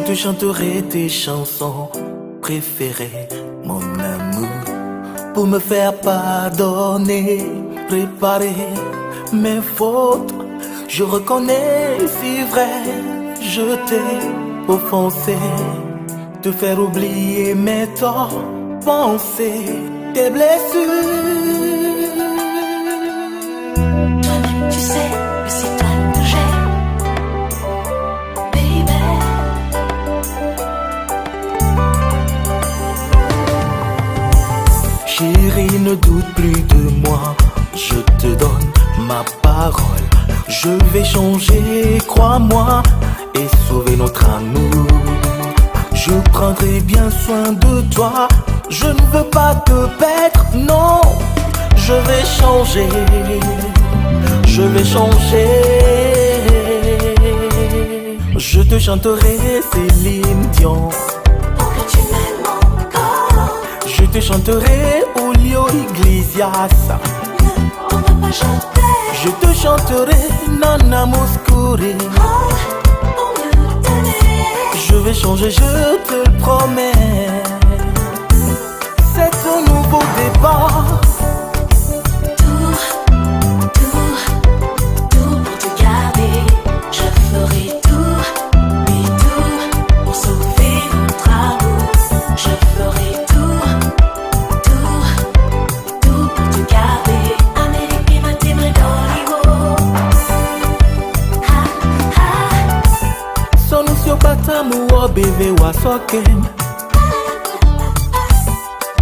te chanterai tes chansons préférées, mon amour, pour me faire pardonner, réparer mes fautes. Je reconnais, si vrai, je t'ai offensé, te faire oublier mes torts, penser tes blessures. Toi-même tu sais que c'est toi que j'aime, baby. Chérie, ne doute plus de moi, je te donne ma parole. Je vais changer, crois-moi, et sauver notre amour. Je prendrai bien soin de toi, je ne veux pas te perdre, non. Je vais changer, je vais changer. Je te chanterai Céline Dion, Pour que tu m'aimes encore, je te chanterai Julio Iglesias, ne t'en veux pas, je t'aime. je te chanterai Nana Mouskouri. Pour mieux t'aimer, Je vais changer, je te le promets. C'est un nouveau départ. tout pour te garder. Je ferai tout, et tout pour sauver notre amour. Je ferai tout pour te garder. Amérique, Matima, Hollywood. Ha, ha. Sonusio batamu o bébé wa soken.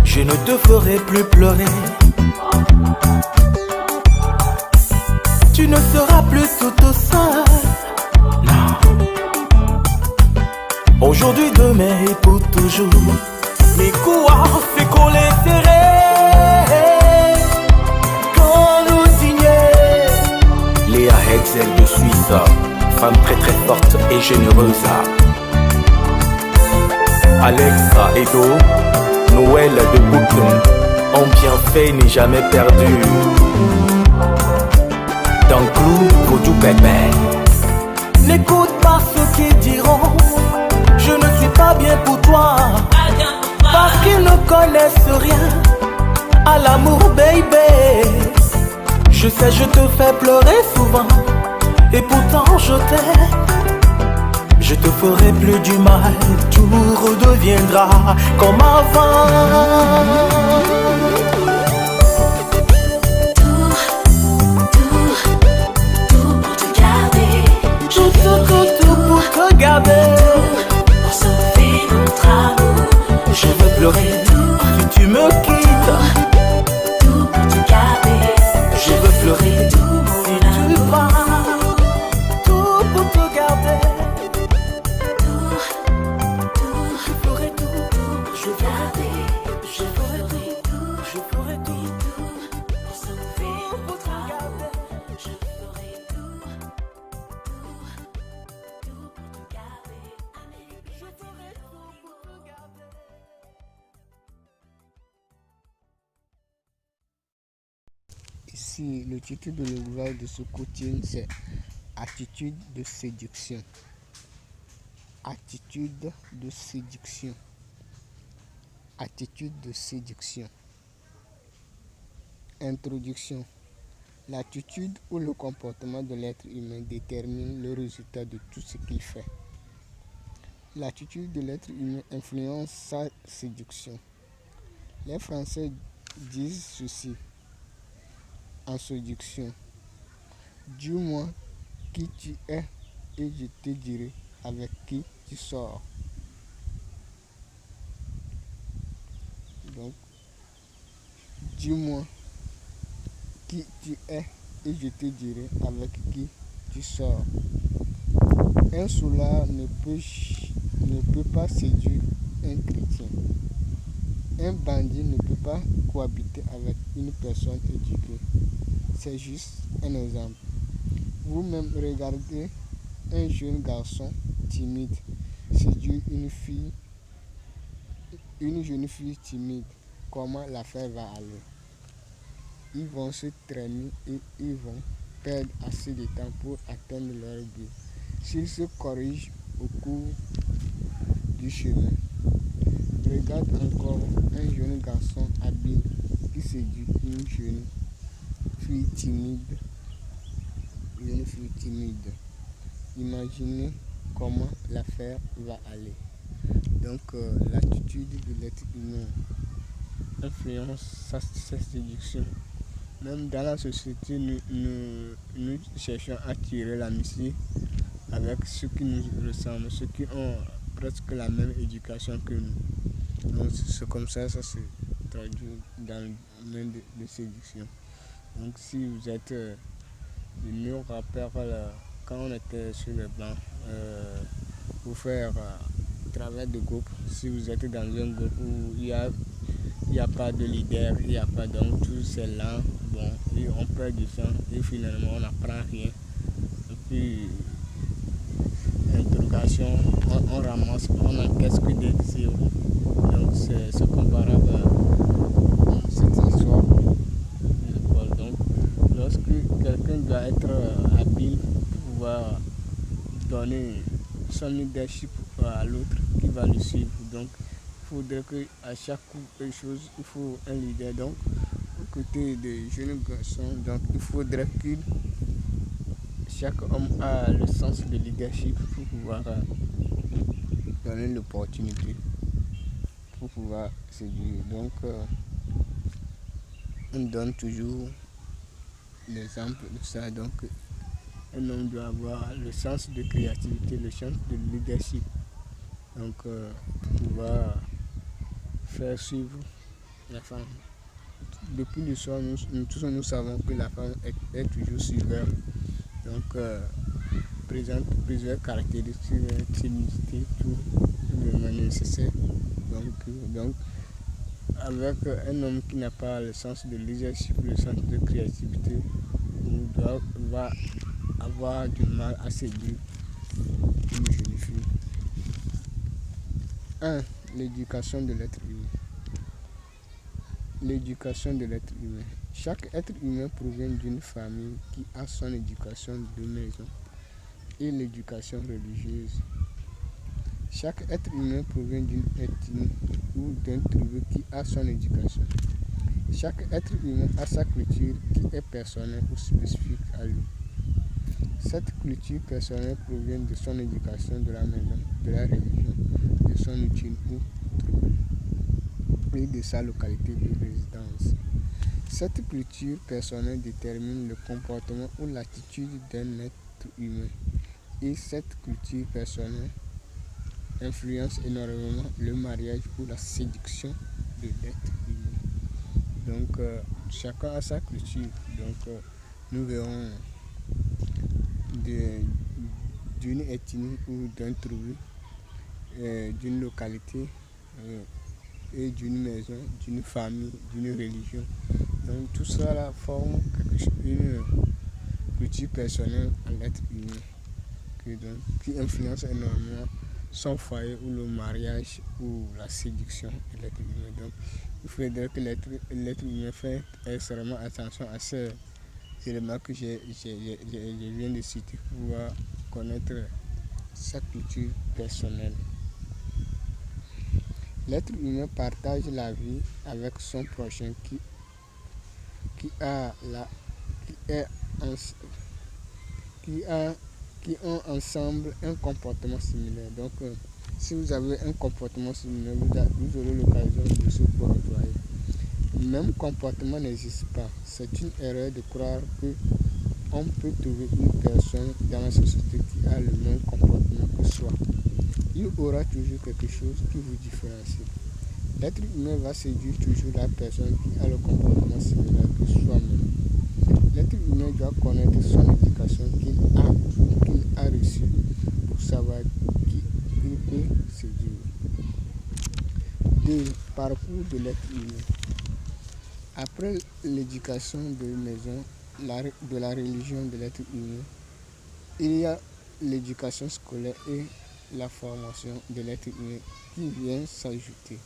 Je ne te ferai plus pleurer. Tu ne seras plus toute seule. Non. Aujourd'hui, demain et pour toujours. Les couards, c'est qu'on les serrait. Quand nous signait. Léa Hetzel de Suisse, femme très très forte et généreuse. Alexa Edo, Noël de Bouton, ont bien fait n'est jamais perdu. Dans le clou, faut tout bébé. N'écoute pas ceux qui diront je ne suis pas bien pour toi, parce qu'ils ne connaissent rien à l'amour, baby. Je sais, je te fais pleurer souvent, et pourtant je t'aime. Je te ferai plus du mal, tout redeviendra comme avant. Tout pour te garder. Tout pour te garder. Pour sauver notre amour. Je veux pleurer si tu me quittes. Tout pour te garder. Je veux pleurer tout si mon tu amour. pars. Tout pour te garder. Tout Je ferai tout. je garder. Je ferai tout. Je ferai tout. Pour sauver Pour notre te amour. garder. Je ferai tout pour te garder. Amérique, Je ferai tout pour te garder. Ici, le titre de l'ouvrage de ce coaching, c'est Attitude de séduction. Attitude de séduction. Attitude de séduction. Introduction. L'attitude ou le comportement de l'être humain détermine le résultat de tout ce qu'il fait. L'attitude de l'être humain influence sa séduction. Les Français disent ceci en séduction. Dis-moi qui tu es et je te dirai avec qui tu sors. Donc, dis-moi qui tu es et je te dirai avec qui tu sors. Un soulard ne peut pas séduire un chrétien. Un bandit ne peut pas cohabiter avec une personne éduquée. C'est juste un exemple. Vous-même regardez un jeune garçon timide séduire une jeune fille timide. Comment l'affaire va aller? Ils vont se traîner et ils vont perdre assez de temps pour atteindre leur but. S'ils se corrigent au cours du chemin. Regarde encore un jeune garçon habile qui séduit une jeune fille timide. Imaginez comment l'affaire va aller. Donc l'attitude de l'être humain influence sa séduction. Même dans la société, nous cherchons à tirer l'amitié avec ceux qui nous ressemblent, ceux qui ont presque la même éducation que nous. Donc c'est comme ça se traduit dans le domaine de séduction. Donc si vous êtes venu au rappel quand on était sur le banc pour faire travail de groupe, si vous êtes dans un groupe où il n'y a pas de leader, il n'y a pas donc tout c'est lent, bon, et on perd du temps et finalement on n'apprend rien. Et puis l'interrogation, on ramasse, on encaisse que des zéros. Donc c'est comparable à cette histoire de l'école. Donc lorsque quelqu'un doit être habile pour pouvoir donner son leadership à l'autre qui va le suivre, donc il faudrait qu'à chaque chose il faut un leader. Donc aux côtés des jeunes garçons, donc il faudrait que chaque homme a le sens de leadership pour pouvoir donner l'opportunité pour pouvoir séduire. Donc on donne toujours l'exemple de ça. Donc un homme doit avoir le sens de créativité, le sens de leadership. Donc pour pouvoir faire suivre la femme. Depuis le soir, nous tous nous savons que la femme est toujours suiveur. Donc présente plusieurs caractéristiques, timidité, tout le nécessaire. Donc avec un homme qui n'a pas le sens de leadership, le sens de créativité, il va avoir du mal à séduire une jeune fille. 1. L'éducation de l'être humain. L'éducation de l'être humain. Chaque être humain provient d'une famille qui a son éducation de maison et l'éducation religieuse. Chaque être humain provient d'une ethnie ou d'un tribu qui a son éducation. Chaque être humain a sa culture qui est personnelle ou spécifique à lui. Cette culture personnelle provient de son éducation de la maison, de la religion, de son ethnie ou tribu et de sa localité de résidence. Cette culture personnelle détermine le comportement ou l'attitude d'un être humain et cette culture personnelle influence énormément le mariage ou la séduction de l'être humain. Donc chacun a sa culture. Donc nous verrons d'une ethnie ou d'un tribu, d'une localité et d'une maison, d'une famille, d'une religion. Donc tout cela forme une culture personnelle à l'être humain qui influence énormément son foyer ou le mariage ou la séduction de l'être humain. Donc il faudrait que l'être humain fasse extrêmement attention à ces éléments que je viens de citer pour pouvoir connaître sa culture personnelle. L'être humain partage la vie avec son prochain qui ont ensemble un comportement similaire. Donc si vous avez un comportement similaire, vous aurez l'occasion de se côtoyer. Le même comportement n'existe pas. C'est une erreur de croire qu'on peut trouver une personne dans la société qui a le même comportement que soi. Il y aura toujours quelque chose qui vous différencie. L'être humain va séduire toujours la personne qui a le comportement similaire que soi-même. L'être humain doit connaître son éducation qu'il a reçue pour savoir qui il peut séduire. 2. Parcours de l'être humain. Après l'éducation de maison, de la religion de l'être humain, il y a l'éducation scolaire et la formation de l'être humain qui vient s'ajouter.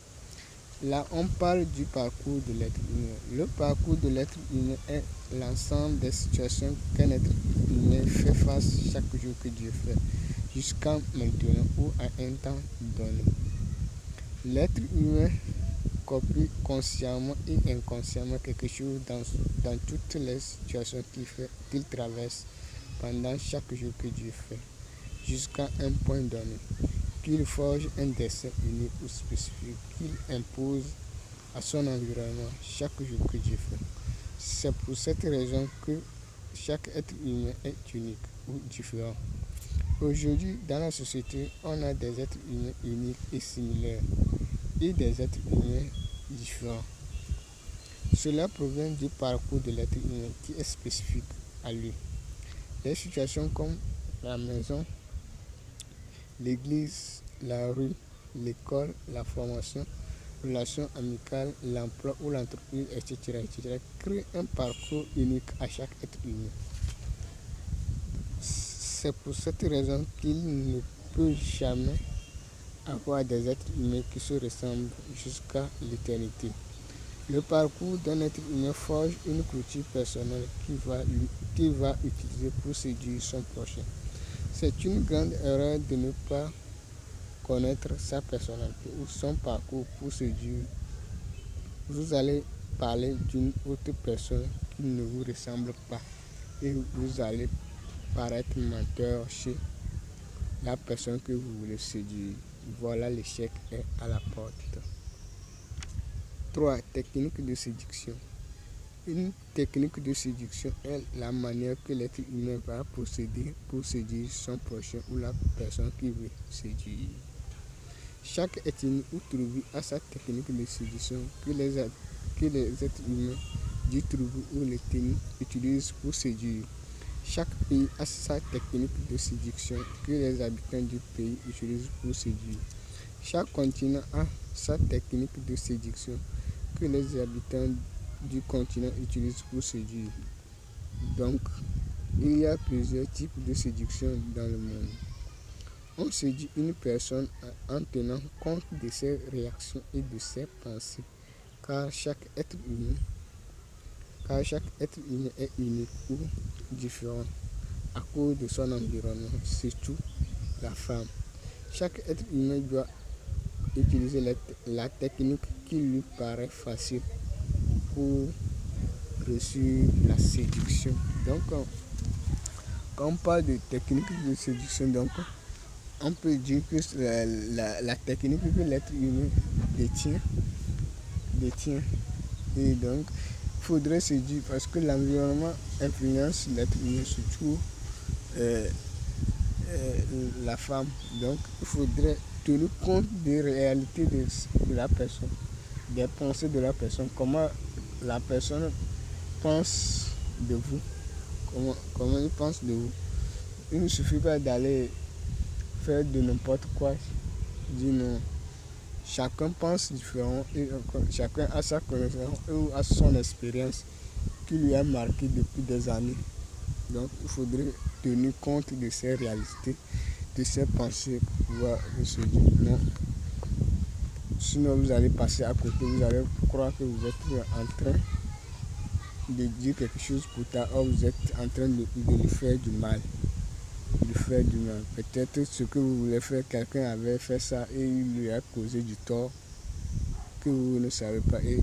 Là, on parle du parcours de l'être humain. Le parcours de l'être humain est l'ensemble des situations qu'un être humain fait face chaque jour que Dieu fait, jusqu'à maintenant ou à un temps donné. L'être humain copie consciemment et inconsciemment quelque chose dans toutes les situations qu'il traverse pendant chaque jour que Dieu fait, jusqu'à un point donné, qu'il forge un destin unique ou spécifique qu'il impose à son environnement chaque jour que Dieu fait. C'est pour cette raison que chaque être humain est unique ou différent. Aujourd'hui, dans la société, on a des êtres humains uniques et similaires et des êtres humains différents. Cela provient du parcours de l'être humain qui est spécifique à lui. Les situations comme la maison, l'église, la rue, l'école, la formation, relations amicales, l'emploi ou l'entreprise, etc., créent un parcours unique à chaque être humain. C'est pour cette raison qu'il ne peut jamais avoir des êtres humains qui se ressemblent jusqu'à l'éternité. Le parcours d'un être humain forge une culture personnelle qu'il va utiliser pour séduire son prochain. C'est une grande erreur de ne pas connaître sa personnalité ou son parcours pour séduire. Vous allez parler d'une autre personne qui ne vous ressemble pas et vous allez paraître menteur chez la personne que vous voulez séduire. Voilà, l'échec est à la porte. 3. Technique de séduction. Une technique de séduction est la manière que l'être humain va procéder pour séduire son prochain ou la personne qui veut séduire. Chaque ethnie ou tribu a sa technique de séduction que les êtres humains du tribu ou l'ethnie utilisent pour séduire. Chaque pays a sa technique de séduction que les habitants du pays utilisent pour séduire. Chaque continent a sa technique de séduction que les habitants du continent utilisent pour séduire. Donc, il y a plusieurs types de séduction dans le monde. On séduit une personne en tenant compte de ses réactions et de ses pensées, car chaque être humain est unique ou différent à cause de son environnement, surtout la femme. Chaque être humain doit utiliser la technique qui lui paraît facile pour réussir la séduction. Donc, quand on parle de technique de séduction, donc, on peut dire que la technique que l'être humain détient. Et donc, il faudrait séduire parce que l'environnement influence l'être humain, surtout la femme. Donc, il faudrait tenir compte des réalités de la personne, des pensées de la personne, comment la personne pense de vous, comment il pense de vous. Il ne suffit pas d'aller faire de n'importe quoi. Non. Chacun pense différent et chacun a sa connaissance ou a son expérience qui lui a marqué depuis des années. Donc il faudrait tenir compte de ces réalités, de ces pensées pour pouvoir se dire non. Sinon vous allez passer à côté, vous allez croire que vous êtes en train de dire quelque chose pour tard, or vous êtes en train de lui faire du mal. Peut-être ce que vous voulez faire, quelqu'un avait fait ça et il lui a causé du tort que vous ne savez pas, et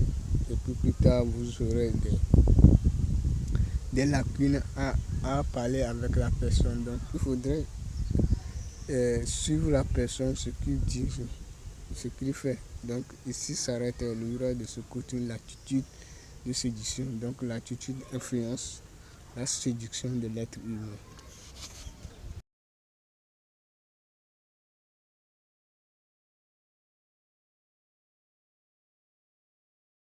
puis plus tard vous aurez des lacunes à parler avec la personne. Donc il faudrait suivre la personne, ce qu'il dit, ce qu'il fait. Donc ici s'arrête le livre de ce côté, l'attitude de séduction. Donc l'attitude influence la séduction de l'être humain.